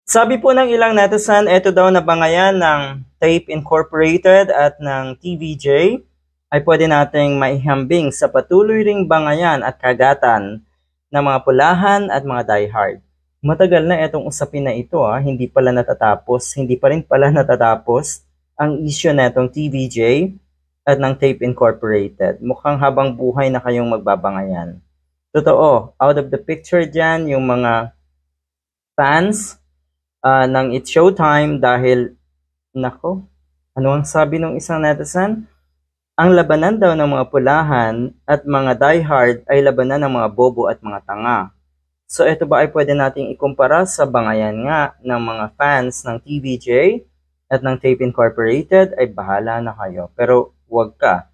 Sabi po ng ilang netizen, ito daw na bangayan ng Tape Incorporated at ng TVJ ay pwede nating maihambing sa patuloy ring bangayan at kagatan ng mga pulahan at mga diehard. Matagal na itong usapin na ito, hindi pala natatapos, hindi pa rin pala natatapos ang issue na itong TVJ at ng Tape Incorporated. Mukhang habang buhay na kayong magbabangayan. Totoo, out of the picture dyan yung mga fans ng It's Showtime dahil, nako, ano ang sabi ng isang netizen? Ang labanan daw ng mga pulahan at mga diehard ay labanan ng mga bobo at mga tanga. So ito ba ay pwede nating ikumpara sa bangayan nga ng mga fans ng TVJ at ng Tape Incorporated? Ay bahala na kayo. Pero wag ka.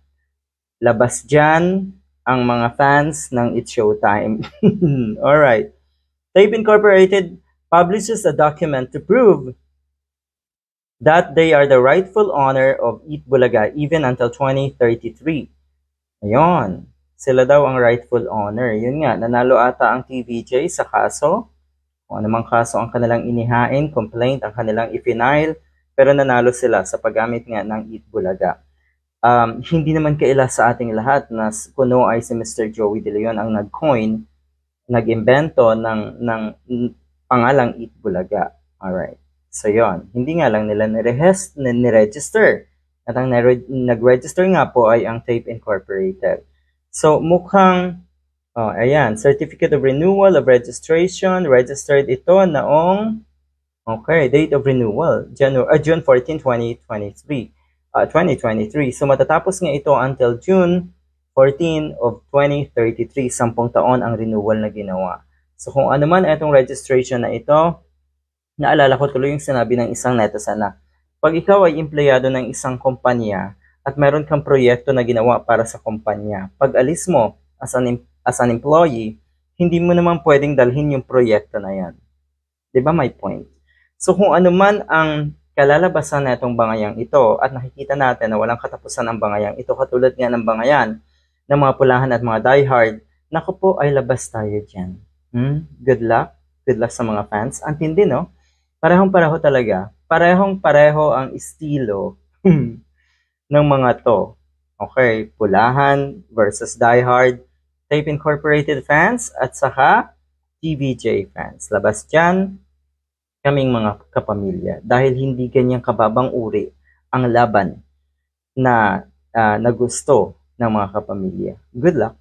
Labas dyan ang mga fans ng It's Showtime. Alright. Tape Incorporated publishes a document to prove that they are the rightful owner of Eat Bulaga even until 2033. Ayun. Sila daw ang rightful owner. Yun nga, nanalo ata ang TVJ sa kaso. Kung anumang kaso ang kanilang inihain, complaint ang kanilang ifinail, pero nanalo sila sa paggamit nga ng Eat Bulaga. Hindi naman kaila sa ating lahat na kuno ay si Mr. Joey De Leon ang nag-coin, nag-imbento ng pangalang Eat Bulaga. Alright. So, yon. Hindi nga lang nila niregister. At ang nag-register nga po ay ang Tape Incorporated. So, mukhang, ayan, Certificate of Renewal of Registration. Registered ito noong, date of renewal, June 14, 2023. 2023. So, matatapos nga ito until June 14 of 2033. 10 taon ang renewal na ginawa. So kung ano man itong registration na ito, naalala ko tuloy yung sinabi ng isang netizen na pag ikaw ay empleyado ng isang kumpanya at meron kang proyekto na ginawa para sa kumpanya, pag alis mo as an employee, hindi mo naman pwedeng dalhin yung proyekto na yan. Diba my point? So kung ano man ang kalalabasan na itong bangayang ito at nakikita natin na walang katapusan ang bangayang ito, katulad nga ng bangayan ng mga pulahan at mga diehard, naku po ay labas tayo dyan. Good luck. Good luck sa mga fans. Ang tindi, no? Parehong-pareho talaga. Parehong-pareho ang estilo ng mga to. Okay, pulahan versus diehard, Tape Incorporated fans, at saka TVJ fans. Labas dyan, kaming mga kapamilya. Dahil hindi ganyang kababang uri ang laban na gusto ng mga kapamilya. Good luck.